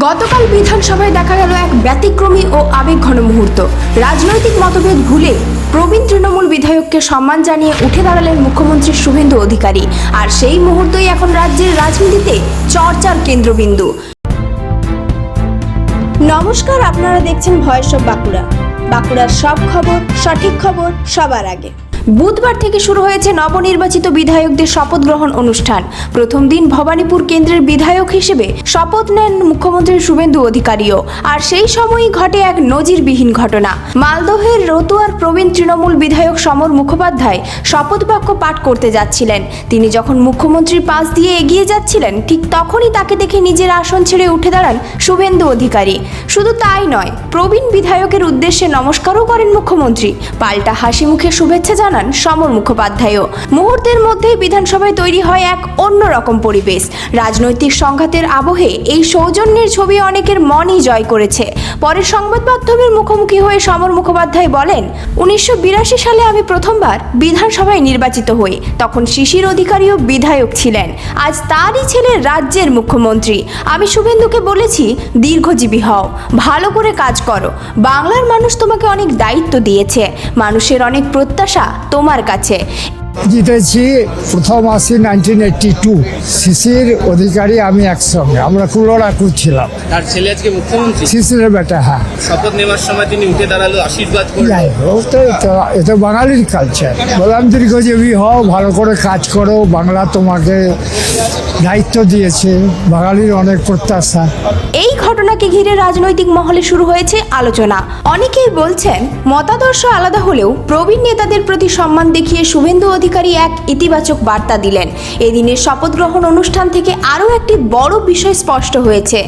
গতকাল বিধানসভায় দেখা গেল এক ব্যতিক্রমী ও আবেগঘন মুহূর্ত। রাজনৈতিক মতভেদ ভুলে প্রবীণ তৃণমূল বিধায়ককে সম্মান জানিয়ে উঠে দাঁড়ালেন মুখ্যমন্ত্রী শুভেন্দু অধিকারী। আর সেই মুহূর্তই এখন রাজ্যের রাজনীতিতে চর্চার কেন্দ্রবিন্দু। নমস্কার, আপনারা দেখছেন ভয়েস অফ বাঁকুড়া। বাঁকুড়ার সব খবর, সঠিক খবর সবার আগে। বুধবার থেকে শুরু হয়েছে নবনির্বাচিত বিধায়কদের শপথ গ্রহণ অনুষ্ঠান। প্রথম দিন ভবানীপুর কেন্দ্রের বিধায়ক হিসেবে শপথ নেন মুখ্যমন্ত্রী শুভেন্দু অধিকারীও। আর সেই সময়ই ঘটে এক নজিরবিহীন ঘটনা। মালদহের রতুয়ার প্রবীণ তৃণমূল বিধায়ক সমর মুখোপাধ্যায় শপথ বাক্য পাঠ করতে যাচ্ছিলেন। তিনি যখন মুখ্যমন্ত্রীর পাশ দিয়ে এগিয়ে যাচ্ছিলেন, ঠিক তখনই তাকে দেখে নিজের আসন ছেড়ে উঠে দাঁড়ান শুভেন্দু অধিকারী। শুধু তাই নয়, প্রবীণ বিধায়কের উদ্দেশ্যে নমস্কারও করেন মুখ্যমন্ত্রী। পাল্টা হাসি মুখে শুভেচ্ছা জানান সমর মুখোপাধ্যায়ও। মুহূর্তের মধ্যেই বিধানসভায় তৈরি হয় এক অন্যরকম পরিবেশ। রাজনৈতিক সংঘাতের আবহে এই সৌজন্যের ছবি অনেকের মনই জয় করেছে। পরে সংবাদ মাধ্যমের মুখোমুখি হয়ে সমর মুখোপাধ্যায় বলেন, 1982 সালে আমি প্রথমবার বিধানসভায় নির্বাচিত হই। তখন শিশির অধিকারীও বিধায়ক ছিলেন। আজ তারই ছেলে রাজ্যের মুখ্যমন্ত্রী। আমি শুভেন্দুকে বলেছি, দীর্ঘজীবী হও, ভালো করে কাজ করো। বাংলার মানুষ তোমাকে অনেক দায়িত্ব দিয়েছে, মানুষের অনেক প্রত্যাশা তোমার কাছে। জিতেছি প্রথম আসি 1982, শিশির অধিকারী আমি একসঙ্গে, আমরা কুলোরা করছিলাম। তার ছেলে আজকে মুখ্যমন্ত্রী, শিশিরের বেটা। হ্যাঁ, শপথ নেওয়ার সময় তিনি উঠে দাঁড়ালো, আশীর্বাদ করলেন। এটা বাঙালির কালচার। বললাম দীর্ঘজীবী হও, ভালো করে কাজ করো, বাংলা তোমাকে দায়িত্ব দিয়েছে, বাঙালির অনেক প্রত্যাশা। এই ঘটনাকে ঘিরে রাজনৈতিক মহলে শুরু হয়েছে আলোচনা। অনেকেই বলছেন, মতাদর্শ আলাদা হলেও প্রবীণ নেতাদের প্রতি সম্মান দেখিয়ে শুভেন্দু অধিকারী এক ইতিবাচক বার্তা দিলেন। এদিনের শপথ গ্রহণ অনুষ্ঠান থেকে আরও একটি বড় বিষয় স্পষ্ট হয়েছে।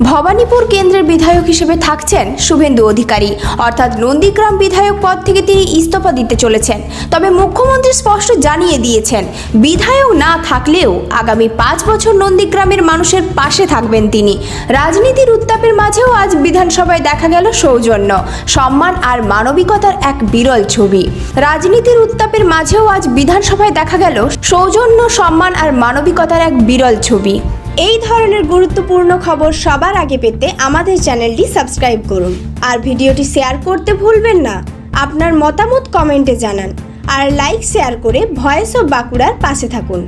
ভবানীপুর কেন্দ্রের বিধায়ক হিসেবে থাকছেন শুভেন্দু অধিকারী, অর্থাৎ নন্দীগ্রাম বিধায়ক পদ থেকে তিনি ইস্তফা দিতে চলেছেন। তবে মুখ্যমন্ত্রী স্পষ্ট জানিয়ে দিয়েছেন, বিধায়ক না থাকলেও আগামী 5 বছর নন্দীগ্রামের মানুষের পাশে থাকবেন তিনি। রাজনীতির উত্তাপের মাঝেও আজ বিধানসভায় দেখা গেল সৌজন্য, সম্মান আর মানবিকতার এক বিরল ছবি। রাজনীতির উত্তাপের মাঝেও আজ বিধানসভায় দেখা গেল সৌজন্য, সম্মান আর মানবিকতার এক বিরল ছবি। এই ধরনের গুরুত্বপূর্ণ খবর সবার আগে পেতে আমাদের চ্যানেলটি সাবস্ক্রাইব করুন আর ভিডিওটি শেয়ার করতে ভুলবেন না। আপনার মতামত কমেন্টে জানান আর লাইক শেয়ার করে ভয়েস অফ বাঁকুড়ার পাশে থাকুন।